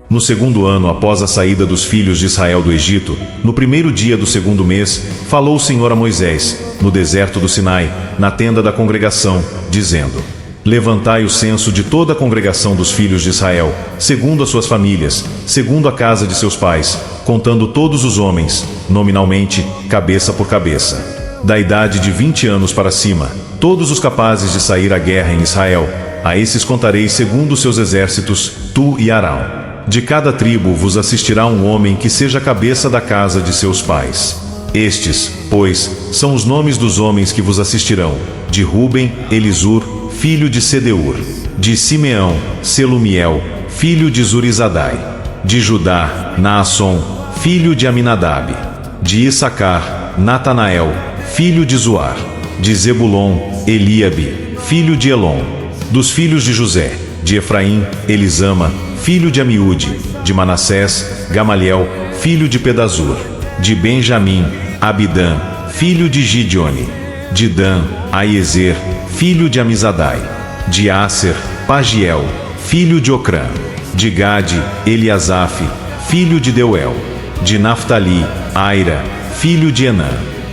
No segundo ano após a saída dos filhos de Israel do Egito, no primeiro dia do segundo mês, falou o Senhor a Moisés, no deserto do Sinai, na tenda da congregação, dizendo: Levantai o censo de toda a congregação dos filhos de Israel, segundo as suas famílias, segundo a casa de seus pais, contando todos os homens, nominalmente, cabeça por cabeça. Da idade de 20 anos para cima, todos os capazes de sair à guerra em Israel, a esses contareis segundo os seus exércitos, tu e Arão. De cada tribo vos assistirá um homem que seja a cabeça da casa de seus pais. Estes, pois, são os nomes dos homens que vos assistirão: de Ruben, Elisur, filho de Sedeur; de Simeão, Selumiel, filho de Zurizadai; de Judá, Naasson, filho de Aminadab; de Issacar, Natanael, filho de Zuar; de Zebulon, Eliabe, filho de Elon; dos filhos de José, de Efraim, Elisama, filho de Amiúde; de Manassés, Gamaliel, filho de Pedazur; de Benjamim, Abidã, filho de Gideone; de Dan, Aiezer, filho de Amizadai; de Aser, Pagiel, filho de Ocrã; de Gade, Eliasaf, filho de Deuel; de Naftali, Aira, filho de Enã.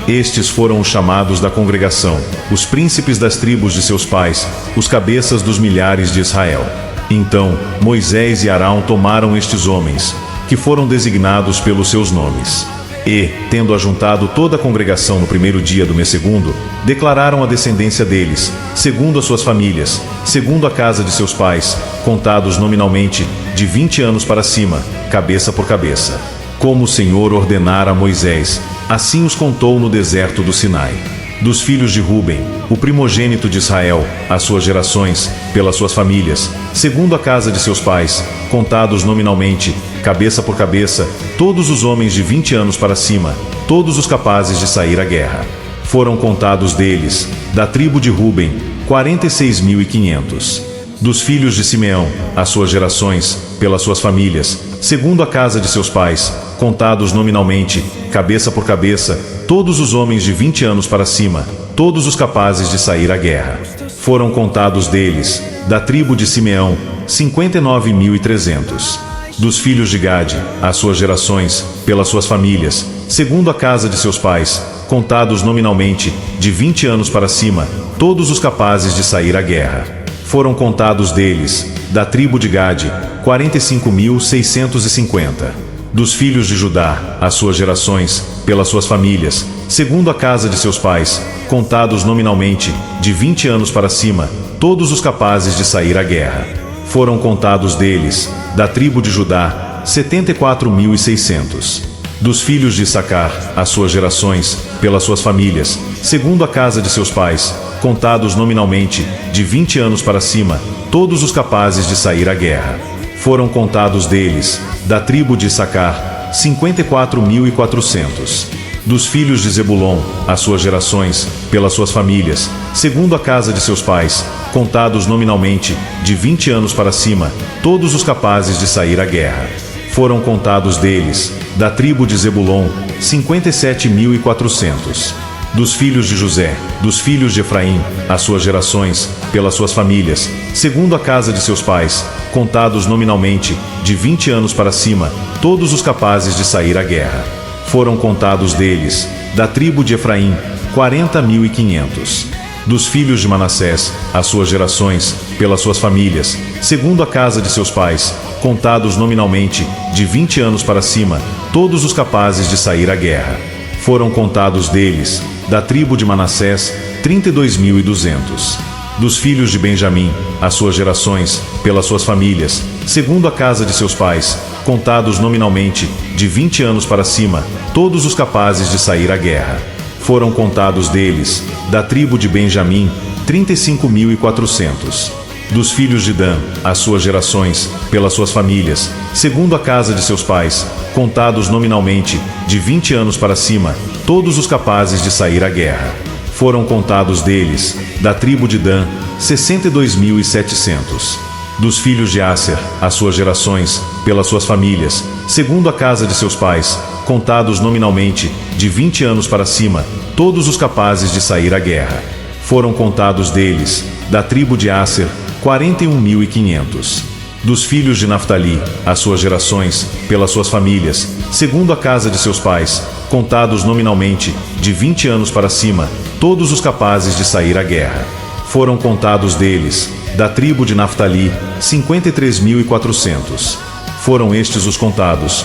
Estes foram os chamados da congregação, os príncipes das tribos de seus pais, os cabeças dos milhares de Israel. Então Moisés e Arão tomaram estes homens, que foram designados pelos seus nomes, e, tendo ajuntado toda a congregação no primeiro dia do mês segundo, declararam a descendência deles, segundo as suas famílias, segundo a casa de seus pais, contados nominalmente, de 20 anos para cima, cabeça por cabeça. Como o Senhor ordenara a Moisés, assim os contou no deserto do Sinai. Dos filhos de Ruben, o primogênito de Israel, as suas gerações, pelas suas famílias, segundo a casa de seus pais, contados nominalmente, cabeça por cabeça, todos os homens de 20 anos para cima, todos os capazes de sair à guerra. Foram contados deles, da tribo de Ruben, 46.500. Dos filhos de Simeão, as suas gerações, pelas suas famílias, segundo a casa de seus pais, contados nominalmente, cabeça por cabeça, todos os homens de 20 anos para cima, todos os capazes de sair à guerra. Foram contados deles, da tribo de Simeão, 59.300. Dos filhos de Gade, as suas gerações, pelas suas famílias, segundo a casa de seus pais, contados nominalmente, de 20 anos para cima, todos os capazes de sair à guerra. Foram contados deles, da tribo de Gade, 45.650. Dos filhos de Judá, as suas gerações, pelas suas famílias, segundo a casa de seus pais, contados nominalmente, de 20 anos para cima, todos os capazes de sair à guerra. Foram contados deles, da tribo de Judá, 74.600. Dos filhos de Issacar, as suas gerações, pelas suas famílias, segundo a casa de seus pais, contados nominalmente, de 20 anos para cima, todos os capazes de sair à guerra. Foram contados deles, da tribo de Issacar, 54.400. Dos filhos de Zebulon, as suas gerações, pelas suas famílias, segundo a casa de seus pais, contados nominalmente, de 20 anos para cima, todos os capazes de sair à guerra. Foram contados deles, da tribo de Zebulon, 57.400. Dos filhos de José, dos filhos de Efraim, as suas gerações, pelas suas famílias, segundo a casa de seus pais, contados nominalmente, de 20 anos para cima, todos os capazes de sair à guerra. Foram contados deles, da tribo de Efraim, 40.500. Dos filhos de Manassés, as suas gerações, pelas suas famílias, segundo a casa de seus pais, contados nominalmente, de 20 anos para cima, todos os capazes de sair à guerra. Foram contados deles, da tribo de Manassés, 32.200. Dos filhos de Benjamim, as suas gerações, pelas suas famílias, segundo a casa de seus pais, contados nominalmente, de 20 anos para cima, todos os capazes de sair à guerra. Foram contados deles, da tribo de Benjamim, 35.400. Dos filhos de Dan, as suas gerações, pelas suas famílias, segundo a casa de seus pais, contados nominalmente, de 20 anos para cima, todos os capazes de sair à guerra. Foram contados deles, da tribo de Dan, 62.700. Dos filhos de Aser, as suas gerações, pelas suas famílias, segundo a casa de seus pais, contados nominalmente, de 20 anos para cima, todos os capazes de sair à guerra. Foram contados deles, da tribo de Aser, 41.500. Dos filhos de Naftali, as suas gerações, pelas suas famílias, segundo a casa de seus pais, contados nominalmente, de 20 anos para cima, todos os capazes de sair à guerra. Foram contados deles, da tribo de Naftali, 53.400. Foram estes os contados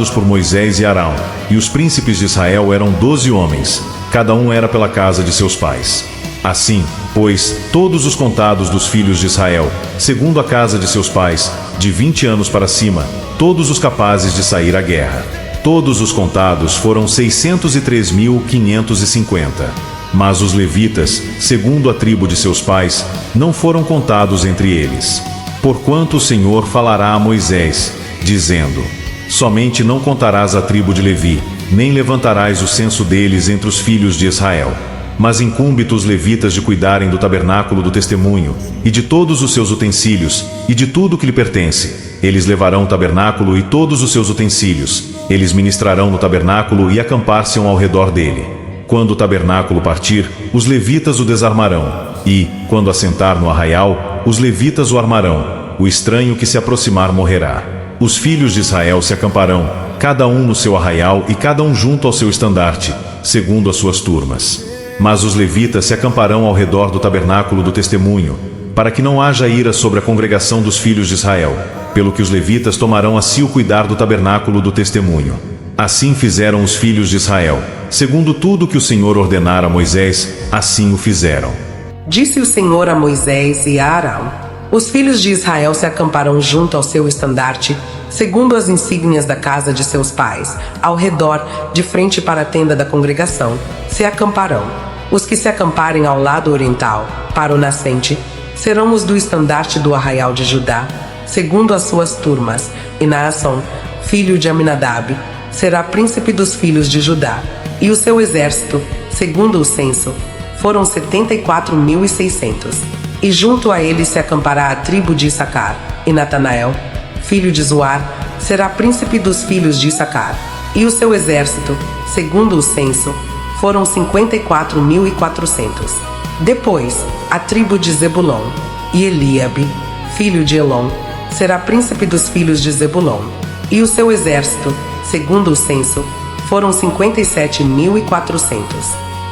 por Moisés e Arão, e os príncipes de Israel eram 12 homens, cada um era pela casa de seus pais. Assim, pois, todos os contados dos filhos de Israel, segundo a casa de seus pais, de 20 anos para cima, todos os capazes de sair à guerra. Todos os contados foram 603.550. Mas os levitas, segundo a tribo de seus pais, não foram contados entre eles. Porquanto o Senhor falará a Moisés, dizendo: somente não contarás a tribo de Levi, nem levantarás o censo deles entre os filhos de Israel. Mas incumbe-te os levitas de cuidarem do tabernáculo do testemunho, e de todos os seus utensílios, e de tudo que lhe pertence. Eles levarão o tabernáculo e todos os seus utensílios. Eles ministrarão no tabernáculo e acampar-se-ão ao redor dele. Quando o tabernáculo partir, os levitas o desarmarão. E, quando assentar no arraial, os levitas o armarão. O estranho que se aproximar morrerá. Os filhos de Israel se acamparão, cada um no seu arraial e cada um junto ao seu estandarte, segundo as suas turmas. Mas os levitas se acamparão ao redor do tabernáculo do testemunho, para que não haja ira sobre a congregação dos filhos de Israel, pelo que os levitas tomarão a si o cuidar do tabernáculo do testemunho. Assim fizeram os filhos de Israel, segundo tudo que o Senhor ordenara a Moisés, assim o fizeram. Disse o Senhor a Moisés e a Arão: os filhos de Israel se acamparão junto ao seu estandarte, segundo as insígnias da casa de seus pais, ao redor, de frente para a tenda da congregação, se acamparão. Os que se acamparem ao lado oriental, para o nascente, serão os do estandarte do arraial de Judá, segundo as suas turmas, e Naasson, filho de Aminadab, será príncipe dos filhos de Judá, e o seu exército, segundo o censo, foram 74.600. E junto a ele se acampará a tribo de Issacar, e Natanael, filho de Zuar, será príncipe dos filhos de Issacar, e o seu exército, segundo o censo, foram 54.400. Depois, a tribo de Zebulon, e Eliabe, filho de Elon, será príncipe dos filhos de Zebulon, e o seu exército, segundo o censo, foram 57.400.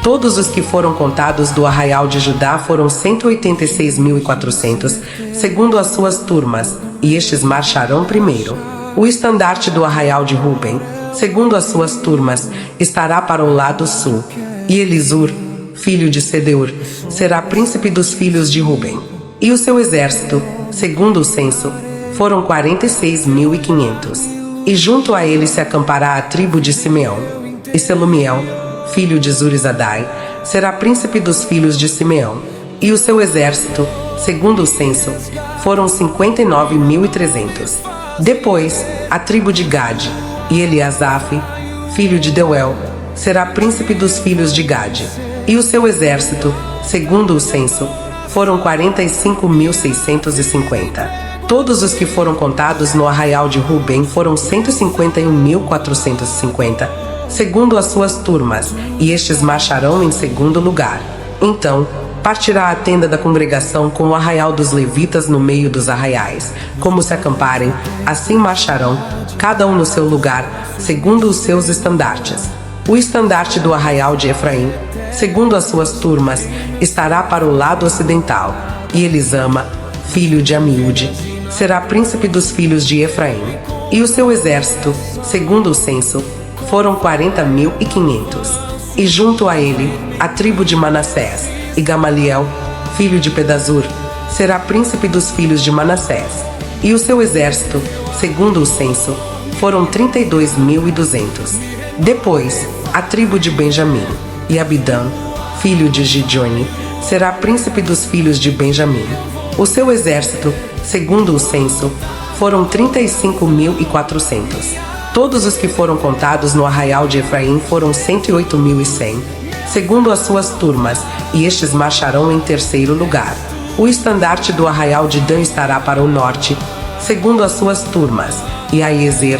Todos os que foram contados do arraial de Judá foram 186.400, segundo as suas turmas, e estes marcharão primeiro. O estandarte do arraial de Ruben, segundo as suas turmas, estará para o lado sul, e Elisur, filho de Sedeur, será príncipe dos filhos de Ruben. E o seu exército, segundo o censo, foram 46.500. E junto a ele se acampará a tribo de Simeão, e Selumiel, filho de Zurizadai, será príncipe dos filhos de Simeão, e o seu exército, segundo o censo, foram 59.300. Depois, a tribo de Gade, e Eliasaf, filho de Deuel, será príncipe dos filhos de Gade, e o seu exército, segundo o censo, foram 45.650. Todos os que foram contados no arraial de Ruben foram 151.450, segundo as suas turmas, e estes marcharão em segundo lugar. Então, partirá a tenda da congregação com o arraial dos levitas no meio dos arraiais. Como se acamparem, assim marcharão, cada um no seu lugar, segundo os seus estandartes. O estandarte do arraial de Efraim, segundo as suas turmas, estará para o lado ocidental, e Elisama, filho de Amiúde, será príncipe dos filhos de Efraim, e o seu exército, segundo o censo, foram 40.500. E junto a ele, a tribo de Manassés, e Gamaliel, filho de Pedazur, será príncipe dos filhos de Manassés, e o seu exército, segundo o censo, foram 32.200. Depois, a tribo de Benjamim, e Abidã, filho de Gideoni, será príncipe dos filhos de Benjamim. O seu exército, segundo o censo, foram 35.400. Todos os que foram contados no arraial de Efraim foram 108.100, segundo as suas turmas, e estes marcharão em terceiro lugar. O estandarte do arraial de Dan estará para o norte, segundo as suas turmas, e Aiezer,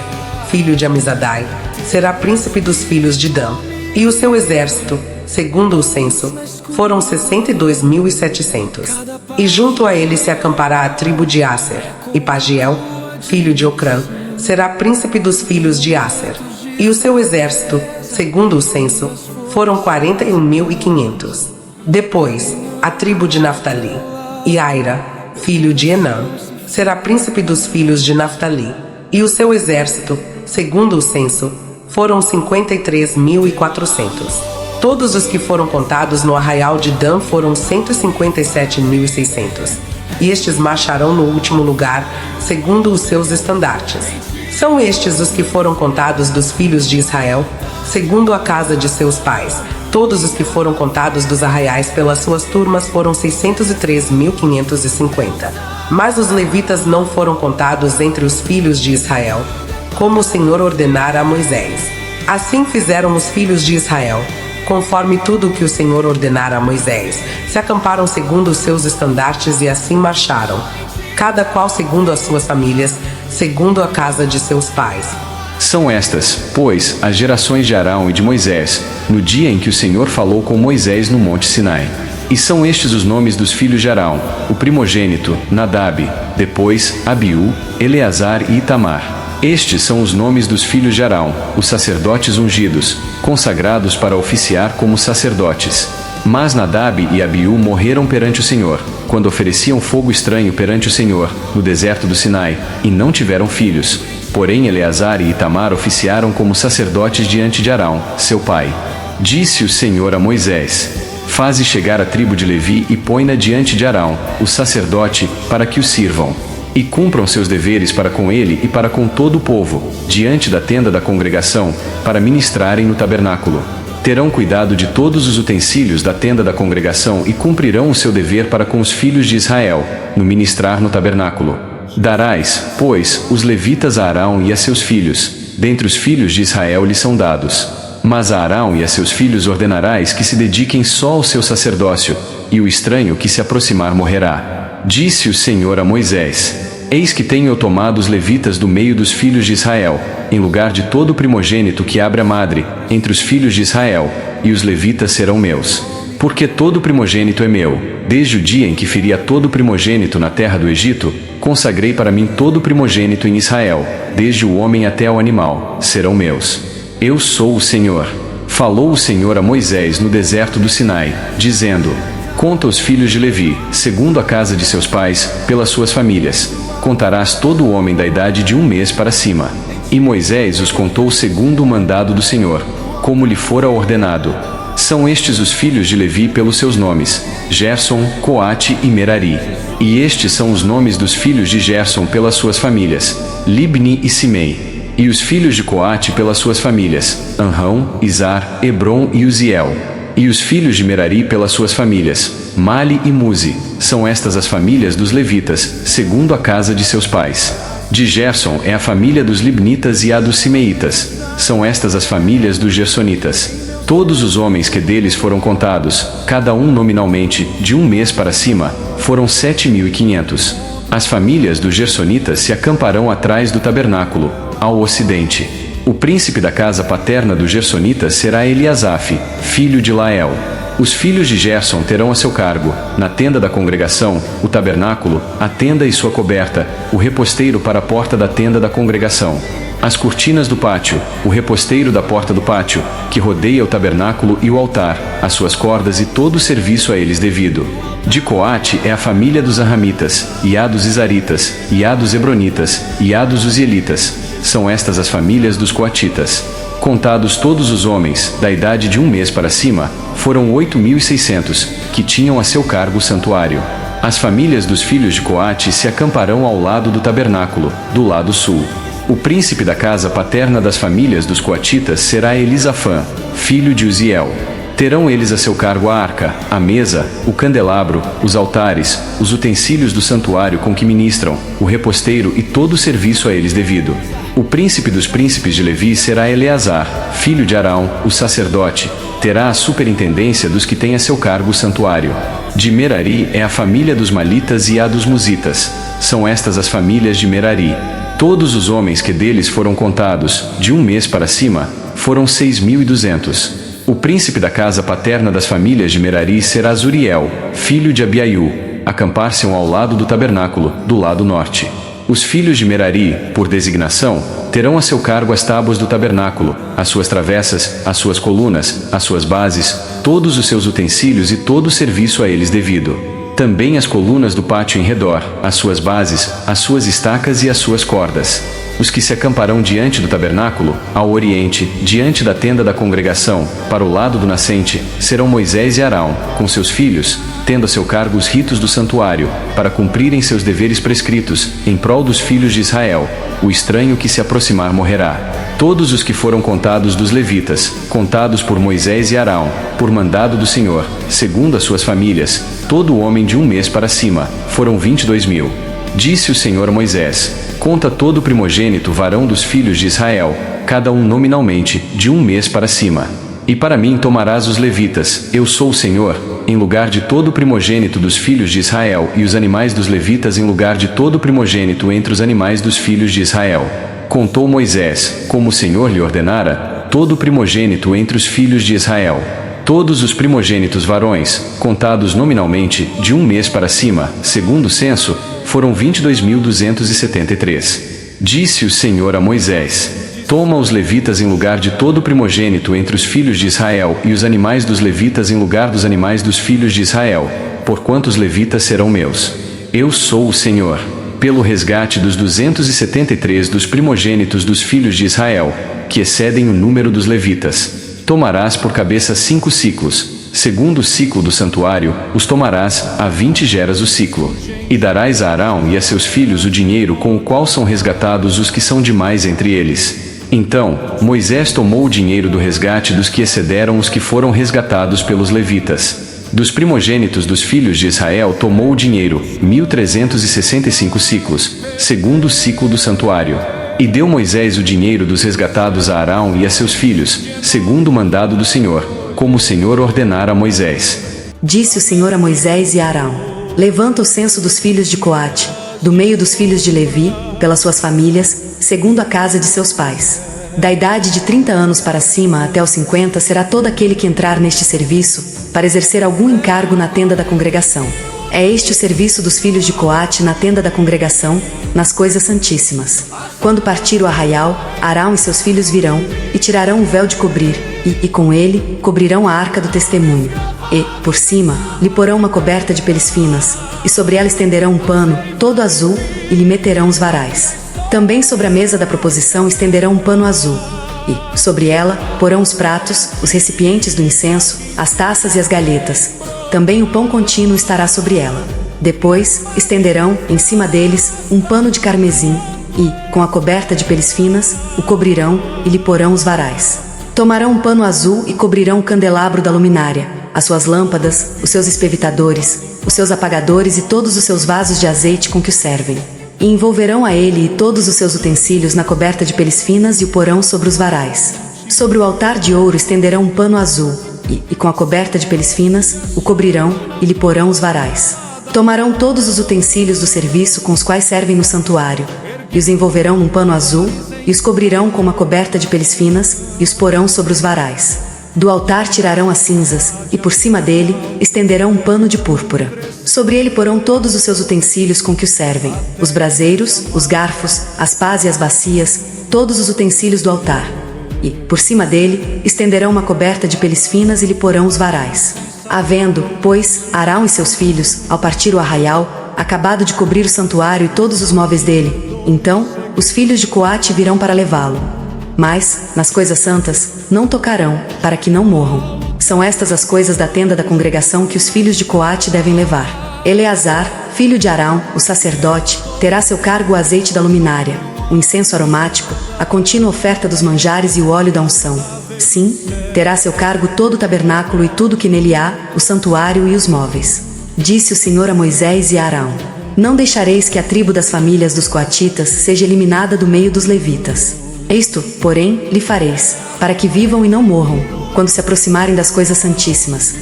filho de Amizadai, será príncipe dos filhos de Dan, e o seu exército, segundo o censo, foram 62.700. E junto a ele se acampará a tribo de Aser, E Pagiel, filho de Ocrã, será príncipe dos filhos de Aser. E o seu exército, segundo o censo, foram 41.500. Depois, a tribo de Naftali. E Aira, filho de Enã, será príncipe dos filhos de Naftali. E o seu exército, segundo o censo, foram 53.400. Todos os que foram contados no arraial de Dan foram 157.600. E estes marcharão no último lugar, segundo os seus estandartes. São estes os que foram contados dos filhos de Israel, segundo a casa de seus pais. Todos os que foram contados dos arraiais pelas suas turmas foram 603.550. Mas os levitas não foram contados entre os filhos de Israel, como o Senhor ordenara a Moisés. Assim fizeram os filhos de Israel, conforme tudo o que o Senhor ordenara a Moisés. Se acamparam segundo os seus estandartes e assim marcharam, cada qual segundo as suas famílias, segundo a casa de seus pais. São estas, pois, as gerações de Arão e de Moisés, no dia em que o Senhor falou com Moisés no monte Sinai. E são estes os nomes dos filhos de Arão: o primogênito, Nadab, depois, Abiú, Eleazar e Itamar. Estes são os nomes dos filhos de Arão, os sacerdotes ungidos, consagrados para oficiar como sacerdotes. Mas Nadab e Abiú morreram perante o Senhor, quando ofereciam fogo estranho perante o Senhor, no deserto do Sinai, e não tiveram filhos. Porém Eleazar e Itamar oficiaram como sacerdotes diante de Arão, seu pai. Disse o Senhor a Moisés: Faze chegar a tribo de Levi e põe-na diante de Arão, o sacerdote, para que o sirvam. E cumpram seus deveres para com ele e para com todo o povo, diante da tenda da congregação, para ministrarem no tabernáculo. Terão cuidado de todos os utensílios da tenda da congregação e cumprirão o seu dever para com os filhos de Israel, no ministrar no tabernáculo. Darás, pois, os levitas a Arão e a seus filhos, dentre os filhos de Israel lhes são dados. Mas a Arão e a seus filhos ordenarás que se dediquem só ao seu sacerdócio, e o estranho que se aproximar morrerá. Disse o Senhor a Moisés: Eis que tenho eu tomado os levitas do meio dos filhos de Israel, em lugar de todo o primogênito que abre a madre, entre os filhos de Israel, e os levitas serão meus. Porque todo primogênito é meu, desde o dia em que feri a todo primogênito na terra do Egito, consagrei para mim todo primogênito em Israel, desde o homem até ao animal, serão meus. Eu sou o Senhor. Falou o Senhor a Moisés no deserto do Sinai, dizendo: Conta os filhos de Levi, segundo a casa de seus pais, pelas suas famílias. Contarás todo o homem da idade de 1 mês para cima. E Moisés os contou segundo o mandado do Senhor, como lhe fora ordenado. São estes os filhos de Levi pelos seus nomes: Gerson, Coate e Merari. E estes são os nomes dos filhos de Gerson pelas suas famílias: Libni e Simei. E os filhos de Coate pelas suas famílias: Anrão, Izar, Hebron e Uziel. E os filhos de Merari pelas suas famílias: Mali e Muzi. São estas as famílias dos levitas, segundo a casa de seus pais. De Gerson é a família dos Libnitas e a dos Simeitas. São estas as famílias dos Gersonitas. Todos os homens que deles foram contados, cada um nominalmente, de 1 mês para cima, foram 7.500. As famílias dos Gersonitas se acamparão atrás do tabernáculo, ao ocidente. O príncipe da casa paterna dos Gersonitas será Eliasaf, filho de Lael. Os filhos de Gerson terão a seu cargo, na tenda da congregação, o tabernáculo, a tenda e sua coberta, o reposteiro para a porta da tenda da congregação, as cortinas do pátio, o reposteiro da porta do pátio, que rodeia o tabernáculo e o altar, as suas cordas e todo o serviço a eles devido. De Coate é a família dos Arramitas, e a dos Izaritas, e a dos Hebronitas, e a dos Uzielitas. São estas as famílias dos Coatitas. Contados todos os homens, da idade de 1 mês para cima, foram 8.600, que tinham a seu cargo o santuário. As famílias dos filhos de Coate se acamparão ao lado do tabernáculo, do lado sul. O príncipe da casa paterna das famílias dos Coatitas será Elisafã, filho de Uziel. Terão eles a seu cargo a arca, a mesa, o candelabro, os altares, os utensílios do santuário com que ministram, o reposteiro e todo o serviço a eles devido. O príncipe dos príncipes de Levi será Eleazar, filho de Arão, o sacerdote. Terá a superintendência dos que têm a seu cargo o santuário. De Merari é a família dos Malitas e a dos Musitas. São estas as famílias de Merari. Todos os homens que deles foram contados, de 1 mês para cima, foram 6.200. O príncipe da casa paterna das famílias de Merari será Zuriel, filho de Abiaiú. Acampar-se ao lado do tabernáculo, do lado norte. Os filhos de Merari, por designação, terão a seu cargo as tábuas do tabernáculo, as suas travessas, as suas colunas, as suas bases, todos os seus utensílios e todo o serviço a eles devido. Também as colunas do pátio em redor, as suas bases, as suas estacas e as suas cordas. Os que se acamparão diante do tabernáculo, ao oriente, diante da tenda da congregação, para o lado do nascente, serão Moisés e Arão, com seus filhos, tendo a seu cargo os ritos do santuário, para cumprirem seus deveres prescritos, em prol dos filhos de Israel. O estranho que se aproximar morrerá. Todos os que foram contados dos levitas, contados por Moisés e Arão, por mandado do Senhor, segundo as suas famílias, todo homem de 1 mês para cima, foram 22.000. Disse o Senhor a Moisés: conta todo o primogênito varão dos filhos de Israel, cada um nominalmente, de 1 mês para cima. E para mim tomarás os levitas, eu sou o Senhor, em lugar de todo o primogênito dos filhos de Israel, e os animais dos levitas em lugar de todo o primogênito entre os animais dos filhos de Israel. Contou Moisés, como o Senhor lhe ordenara, todo o primogênito entre os filhos de Israel. Todos os primogênitos varões, contados nominalmente, de 1 mês para cima, segundo o censo, foram 22.273. Disse o Senhor a Moisés: toma os levitas em lugar de todo o primogênito entre os filhos de Israel, e os animais dos levitas em lugar dos animais dos filhos de Israel, porquanto os levitas serão meus. Eu sou o Senhor. Pelo resgate dos 273 dos primogênitos dos filhos de Israel, que excedem o número dos levitas, tomarás por cabeça 5 siclos, segundo o ciclo do santuário, os tomarás, a 20 geras o ciclo. E darás a Arão e a seus filhos o dinheiro com o qual são resgatados os que são demais entre eles. Então, Moisés tomou o dinheiro do resgate dos que excederam os que foram resgatados pelos levitas. Dos primogênitos dos filhos de Israel tomou o dinheiro, 1.365 ciclos, segundo o ciclo do santuário. E deu Moisés o dinheiro dos resgatados a Arão e a seus filhos, segundo o mandado do Senhor, como o Senhor ordenara a Moisés. Disse o Senhor a Moisés e a Arão: levanta o censo dos filhos de Coate, do meio dos filhos de Levi, pelas suas famílias, segundo a casa de seus pais. Da idade de 30 anos para cima até os 50 será todo aquele que entrar neste serviço, para exercer algum encargo na tenda da congregação. É este o serviço dos filhos de Coate na tenda da congregação, nas coisas santíssimas. Quando partir o arraial, Arão e seus filhos virão, e tirarão o véu de cobrir, e com ele, cobrirão a arca do testemunho. E, por cima, lhe porão uma coberta de peles finas, e sobre ela estenderão um pano, todo azul, e lhe meterão os varais. Também sobre a mesa da proposição estenderão um pano azul, e, sobre ela, porão os pratos, os recipientes do incenso, as taças e as galhetas. Também o pão contínuo estará sobre ela. Depois, estenderão, em cima deles, um pano de carmesim, e, com a coberta de peles finas, o cobrirão e lhe porão os varais. Tomarão um pano azul e cobrirão o candelabro da luminária, as suas lâmpadas, os seus espevitadores, os seus apagadores e todos os seus vasos de azeite com que o servem. E envolverão a ele e todos os seus utensílios na coberta de peles finas e o porão sobre os varais. Sobre o altar de ouro estenderão um pano azul, e com a coberta de peles finas, o cobrirão e lhe porão os varais. Tomarão todos os utensílios do serviço com os quais servem no santuário, e os envolverão num pano azul, e os cobrirão com uma coberta de peles finas, e os porão sobre os varais. Do altar tirarão as cinzas, e por cima dele, estenderão um pano de púrpura. Sobre ele porão todos os seus utensílios com que o servem, os braseiros, os garfos, as pás e as bacias, todos os utensílios do altar. E, por cima dele, estenderão uma coberta de peles finas e lhe porão os varais. Havendo, pois, Arão e seus filhos, ao partir o arraial, acabado de cobrir o santuário e todos os móveis dele, então, os filhos de Coate virão para levá-lo. Mas, nas coisas santas, não tocarão, para que não morram. São estas as coisas da tenda da congregação que os filhos de Coate devem levar. Eleazar, filho de Arão, o sacerdote, terá a seu cargo o azeite da luminária, o incenso aromático, a contínua oferta dos manjares e o óleo da unção. Sim, terá a seu cargo todo o tabernáculo e tudo que nele há, o santuário e os móveis. Disse o Senhor a Moisés e a Arão: não deixareis que a tribo das famílias dos coatitas seja eliminada do meio dos levitas. Isto, porém, lhe fareis, para que vivam e não morram, quando se aproximarem das coisas santíssimas.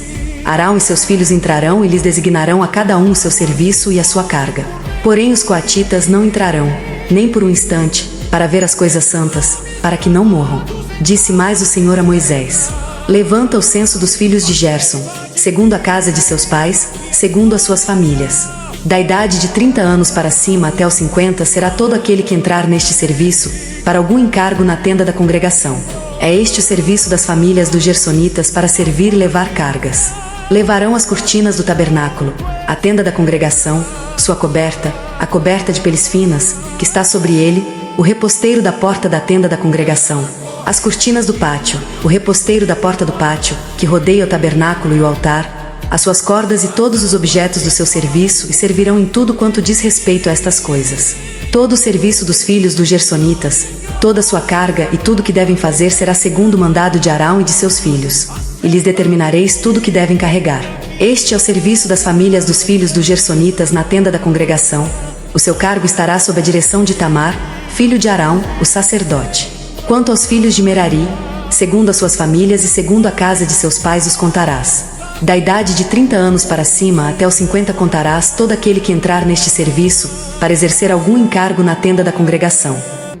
Arão e seus filhos entrarão e lhes designarão a cada um o seu serviço e a sua carga. Porém os coatitas não entrarão, nem por um instante, para ver as coisas santas, para que não morram. Disse mais o Senhor a Moisés: levanta o censo dos filhos de Gerson, segundo a casa de seus pais, segundo as suas famílias. Da idade de 30 anos para cima até os 50 será todo aquele que entrar neste serviço, para algum encargo na tenda da congregação. É este o serviço das famílias dos gersonitas para servir e levar cargas. Levarão as cortinas do tabernáculo, a tenda da congregação, sua coberta, a coberta de peles finas, que está sobre ele, o reposteiro da porta da tenda da congregação, as cortinas do pátio, o reposteiro da porta do pátio, que rodeia o tabernáculo e o altar, as suas cordas e todos os objetos do seu serviço, e servirão em tudo quanto diz respeito a estas coisas. Todo o serviço dos filhos dos gersonitas, toda a sua carga e tudo que devem fazer será segundo o mandado de Arão e de seus filhos. E lhes determinareis tudo o que devem carregar. Este é o serviço das famílias dos filhos dos gersonitas na tenda da congregação. O seu cargo estará sob a direção de Itamar, filho de Arão, o sacerdote. Quanto aos filhos de Merari, segundo as suas famílias e segundo a casa de seus pais os contarás. Da idade de 30 anos para cima até os 50 contarás todo aquele que entrar neste serviço, para exercer algum encargo na tenda da congregação.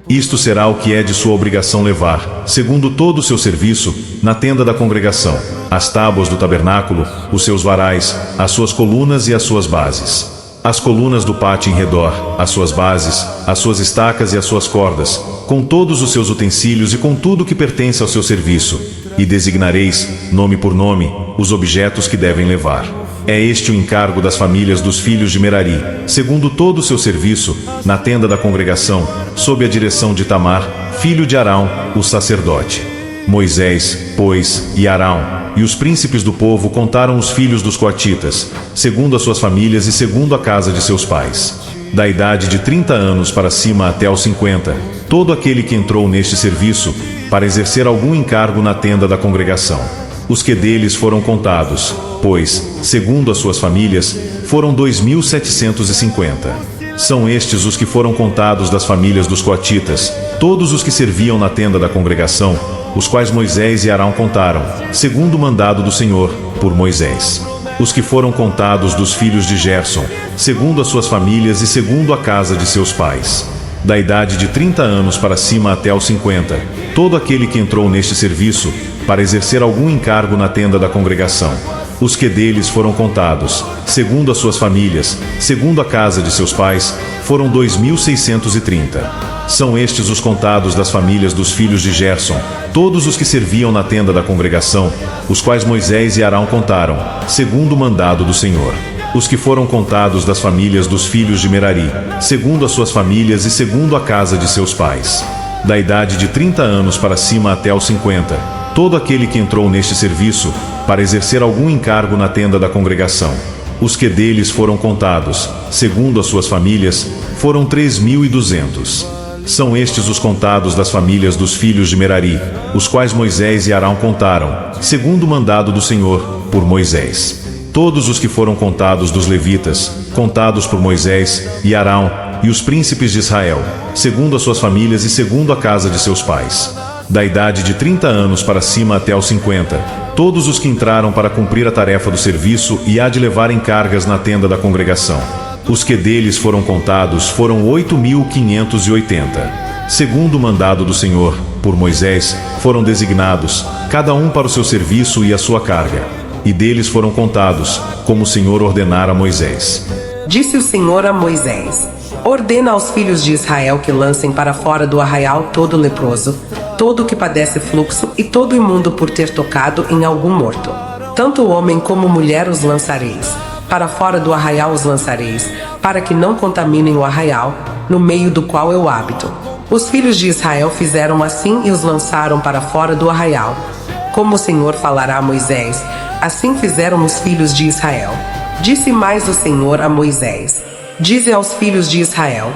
Isto será o que é de sua obrigação levar, segundo todo o seu serviço, na tenda da congregação, as tábuas do tabernáculo, os seus varais, as suas colunas e as suas bases. As colunas do pátio em redor, as suas bases, as suas estacas e as suas cordas, com todos os seus utensílios e com tudo que pertence ao seu serviço, e designareis, nome por nome, os objetos que devem levar. É este o encargo das famílias dos filhos de Merari, segundo todo o seu serviço, na tenda da congregação, sob a direção de Itamar, filho de Arão, o sacerdote. Moisés, pois, e Arão, e os príncipes do povo contaram os filhos dos coatitas, segundo as suas famílias e segundo a casa de seus pais. Da idade de 30 anos para cima até aos 50, todo aquele que entrou neste serviço, para exercer algum encargo na tenda da congregação. Os que deles foram contados, pois, segundo as suas famílias, foram 2.750. São estes os que foram contados das famílias dos coatitas, todos os que serviam na tenda da congregação, os quais Moisés e Arão contaram, segundo o mandado do Senhor, por Moisés. Os que foram contados dos filhos de Gerson, segundo as suas famílias e segundo a casa de seus pais. Da idade de 30 anos para cima até aos 50, todo aquele que entrou neste serviço, para exercer algum encargo na tenda da congregação. Os que deles foram contados, segundo as suas famílias, segundo a casa de seus pais, foram 2.630. São estes os contados das famílias dos filhos de Gerson, todos os que serviam na tenda da congregação, os quais Moisés e Arão contaram, segundo o mandado do Senhor. Os que foram contados das famílias dos filhos de Merari, segundo as suas famílias e segundo a casa de seus pais. Da idade de 30 anos para cima até aos 50, todo aquele que entrou neste serviço, para exercer algum encargo na tenda da congregação. Os que deles foram contados, segundo as suas famílias, foram 3.200. São estes os contados das famílias dos filhos de Merari, os quais Moisés e Arão contaram, segundo o mandado do Senhor, por Moisés. Todos os que foram contados dos levitas, contados por Moisés e Arão, e os príncipes de Israel, segundo as suas famílias e segundo a casa de seus pais. Da idade de 30 anos para cima até aos 50, todos os que entraram para cumprir a tarefa do serviço e há de levarem cargas na tenda da congregação. Os que deles foram contados foram 8.580. Segundo o mandado do Senhor, por Moisés, foram designados, cada um para o seu serviço e a sua carga. E deles foram contados, como o Senhor ordenara a Moisés. Disse o Senhor a Moisés: ordena aos filhos de Israel que lancem para fora do arraial todo leproso, todo o que padece fluxo e todo imundo por ter tocado em algum morto. Tanto homem como mulher os lançareis. Para fora do arraial os lançareis, para que não contaminem o arraial, no meio do qual eu habito. Os filhos de Israel fizeram assim e os lançaram para fora do arraial. Como o Senhor falará a Moisés, assim fizeram os filhos de Israel. Disse mais o Senhor a Moisés: dize aos filhos de Israel: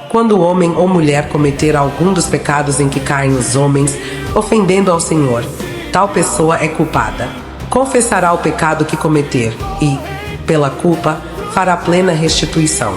quando homem ou mulher cometer algum dos pecados em que caem os homens, ofendendo ao Senhor, tal pessoa é culpada. Confessará o pecado que cometer e, pela culpa, fará plena restituição.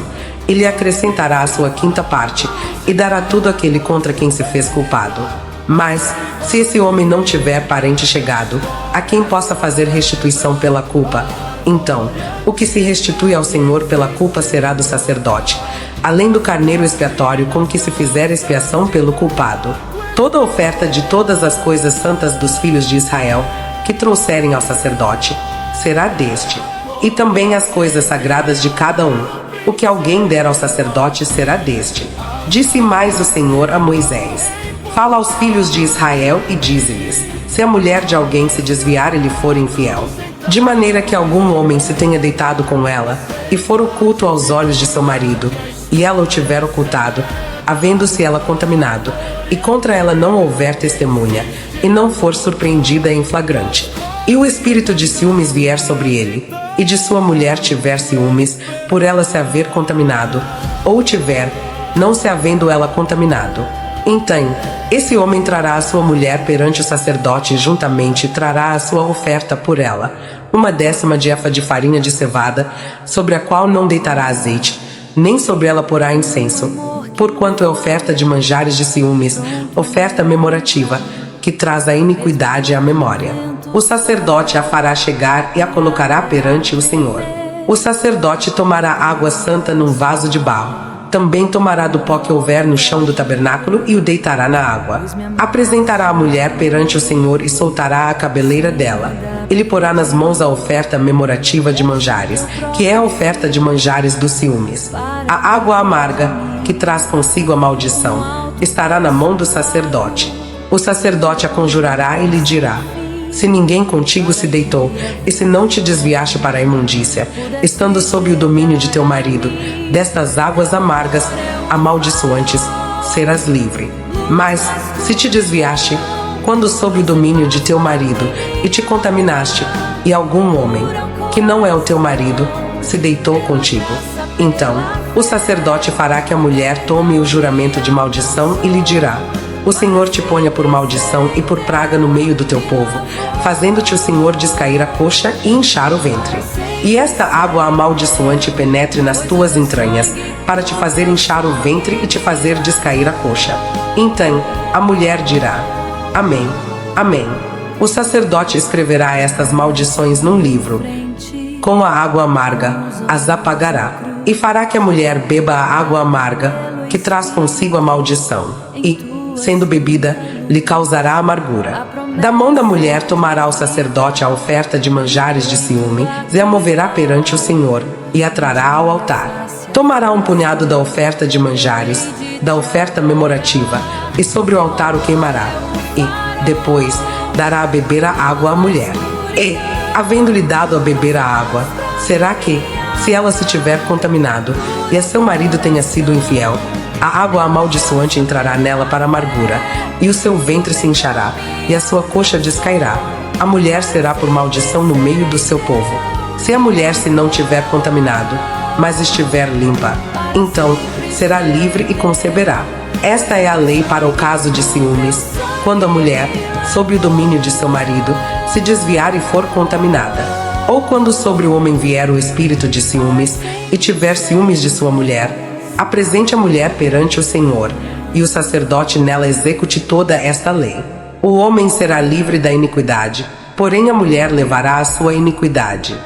E lhe acrescentará a sua quinta parte, e dará tudo àquele contra quem se fez culpado. Mas, se esse homem não tiver parente chegado, a quem possa fazer restituição pela culpa, então, o que se restitui ao Senhor pela culpa será do sacerdote, além do carneiro expiatório com que se fizer expiação pelo culpado. Toda oferta de todas as coisas santas dos filhos de Israel, que trouxerem ao sacerdote, será deste, e também as coisas sagradas de cada um, O que alguém der ao sacerdote será deste. Disse mais o Senhor a Moisés: Fala aos filhos de Israel e dize-lhes: Se a mulher de alguém se desviar e lhe for infiel, de maneira que algum homem se tenha deitado com ela, e for oculto aos olhos de seu marido, e ela o tiver ocultado, havendo-se ela contaminado, e contra ela não houver testemunha, e não for surpreendida em flagrante, e o espírito de ciúmes vier sobre ele, e de sua mulher tiver ciúmes, por ela se haver contaminado, ou tiver, não se havendo ela contaminado, então, esse homem trará a sua mulher perante o sacerdote e juntamente trará a sua oferta por ela, 1/10 de efa de farinha de cevada, sobre a qual não deitará azeite, nem sobre ela porá incenso, porquanto é oferta de manjares de ciúmes, oferta memorativa, que traz a iniquidade à memória. O sacerdote a fará chegar e a colocará perante o Senhor. O sacerdote tomará água santa num vaso de barro. Também tomará do pó que houver no chão do tabernáculo e o deitará na água. Apresentará a mulher perante o Senhor e soltará a cabeleira dela. Ele porá nas mãos a oferta memorativa de manjares, que é a oferta de manjares dos ciúmes. A água amarga, que traz consigo a maldição, estará na mão do sacerdote. O sacerdote a conjurará e lhe dirá: Se ninguém contigo se deitou, e se não te desviaste para a imundícia, estando sob o domínio de teu marido, destas águas amargas, amaldiçoantes, serás livre. Mas, se te desviaste, quando sob o domínio de teu marido, e te contaminaste, e algum homem, que não é o teu marido, se deitou contigo, então, o sacerdote fará que a mulher tome o juramento de maldição e lhe dirá: O Senhor te ponha por maldição e por praga no meio do teu povo, fazendo-te o Senhor descair a coxa e inchar o ventre. E esta água amaldiçoante penetre nas tuas entranhas, para te fazer inchar o ventre e te fazer descair a coxa. Então a mulher dirá: Amém, amém. O sacerdote escreverá estas maldições num livro. Com a água amarga as apagará, e fará que a mulher beba a água amarga, que traz consigo a maldição, e, sendo bebida, lhe causará amargura. Da mão da mulher tomará o sacerdote a oferta de manjares de ciúme, e a moverá perante o Senhor, e a trará ao altar. Tomará um punhado da oferta de manjares, da oferta memorativa, e sobre o altar o queimará, e, depois, dará a beber a água à mulher. E, havendo-lhe dado a beber a água, será que, se ela se tiver contaminado, e a seu marido tenha sido infiel, a água amaldiçoante entrará nela para amargura, e o seu ventre se inchará, e a sua coxa descairá. A mulher será por maldição no meio do seu povo. Se a mulher se não tiver contaminado, mas estiver limpa, então será livre e conceberá. Esta é a lei para o caso de ciúmes, quando a mulher, sob o domínio de seu marido, se desviar e for contaminada. Ou quando sobre o homem vier o espírito de ciúmes, e tiver ciúmes de sua mulher, apresente a mulher perante o Senhor, e o sacerdote nela execute toda esta lei. O homem será livre da iniquidade, porém a mulher levará a sua iniquidade.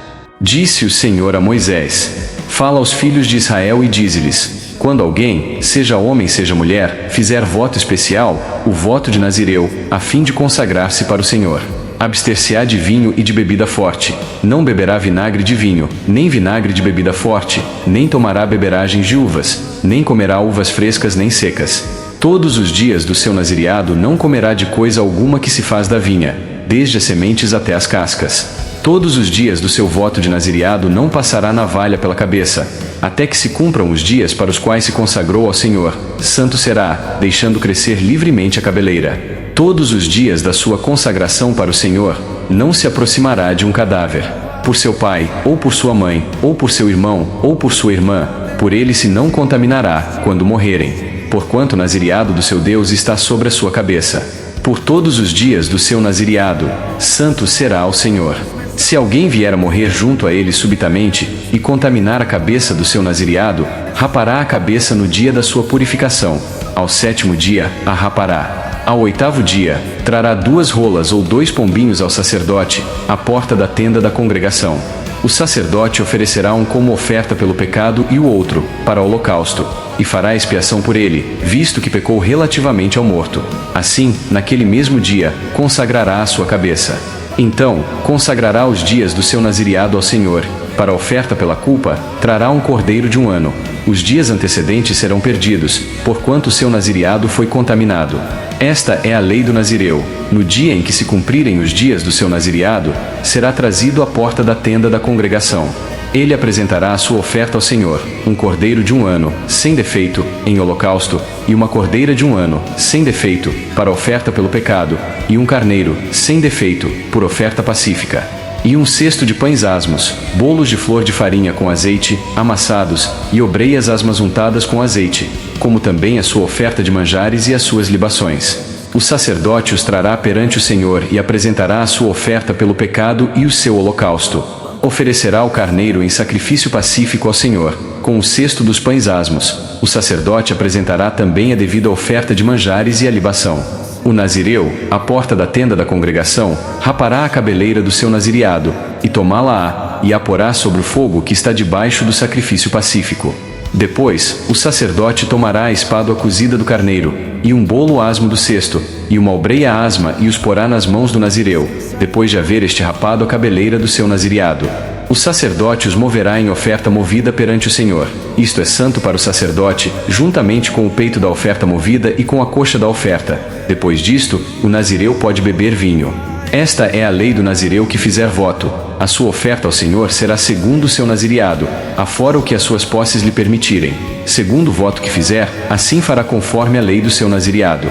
Disse o Senhor a Moisés: Fala aos filhos de Israel e dize-lhes: Quando alguém, seja homem, seja mulher, fizer voto especial, o voto de Nazireu, a fim de consagrar-se para o Senhor, abster-se-á de vinho e de bebida forte, não beberá vinagre de vinho, nem vinagre de bebida forte, nem tomará beberagens de uvas, nem comerá uvas frescas nem secas. Todos os dias do seu nazireado não comerá de coisa alguma que se faz da vinha, desde as sementes até as cascas. Todos os dias do seu voto de nazireado não passará navalha pela cabeça, até que se cumpram os dias para os quais se consagrou ao Senhor. Santo será, deixando crescer livremente a cabeleira. Todos os dias da sua consagração para o Senhor, não se aproximará de um cadáver, por seu pai, ou por sua mãe, ou por seu irmão, ou por sua irmã, por ele se não contaminará, quando morrerem, porquanto o nazireado do seu Deus está sobre a sua cabeça. Por todos os dias do seu nazireado, santo será ao Senhor. Se alguém vier a morrer junto a ele subitamente, e contaminar a cabeça do seu nazireado, rapará a cabeça no dia da sua purificação. Ao 7º dia, a rapará. Ao 8º dia, trará 2 rolas ou 2 pombinhos ao sacerdote, à porta da tenda da congregação. O sacerdote oferecerá um como oferta pelo pecado e o outro, para o holocausto, e fará expiação por ele, visto que pecou relativamente ao morto. Assim, naquele mesmo dia, consagrará a sua cabeça. Então, consagrará os dias do seu nazireado ao Senhor, para a oferta pela culpa, trará um cordeiro de 1 ano. Os dias antecedentes serão perdidos, porquanto seu nazireado foi contaminado. Esta é a lei do nazireu. No dia em que se cumprirem os dias do seu nazireado, será trazido à porta da tenda da congregação. Ele apresentará a sua oferta ao Senhor, um cordeiro de 1 ano, sem defeito, em holocausto, e uma cordeira de 1 ano, sem defeito, para oferta pelo pecado, e um carneiro, sem defeito, por oferta pacífica. E um cesto de pães asmos, bolos de flor de farinha com azeite, amassados, e obreias asmas untadas com azeite, como também a sua oferta de manjares e as suas libações. O sacerdote os trará perante o Senhor e apresentará a sua oferta pelo pecado e o seu holocausto. Oferecerá o carneiro em sacrifício pacífico ao Senhor, com o cesto dos pães asmos. O sacerdote apresentará também a devida oferta de manjares e a libação. O nazireu, à porta da tenda da congregação, rapará a cabeleira do seu nazireado, e tomá-la-á, e a porá sobre o fogo que está debaixo do sacrifício pacífico. Depois, o sacerdote tomará a espádua cozida do carneiro, e um bolo asmo do cesto, e uma obreia asma, e os porá nas mãos do nazireu, depois de haver este rapado a cabeleira do seu nazireado. O sacerdote os moverá em oferta movida perante o Senhor. Isto é santo para o sacerdote, juntamente com o peito da oferta movida e com a coxa da oferta. Depois disto, o nazireu pode beber vinho. Esta é a lei do nazireu que fizer voto. A sua oferta ao Senhor será segundo o seu nazireado, afora o que as suas posses lhe permitirem. Segundo o voto que fizer, assim fará conforme a lei do seu nazireado.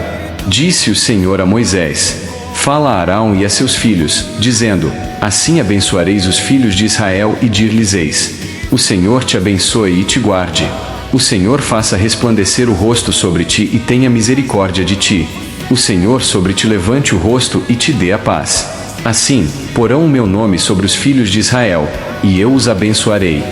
Disse o Senhor a Moisés: Fala a Arão e a seus filhos, dizendo: Assim abençoareis os filhos de Israel e dir-lhes-eis: O Senhor te abençoe e te guarde. O Senhor faça resplandecer o rosto sobre ti e tenha misericórdia de ti. O Senhor sobre ti levante o rosto e te dê a paz. Assim, porão o meu nome sobre os filhos de Israel, e eu os abençoarei.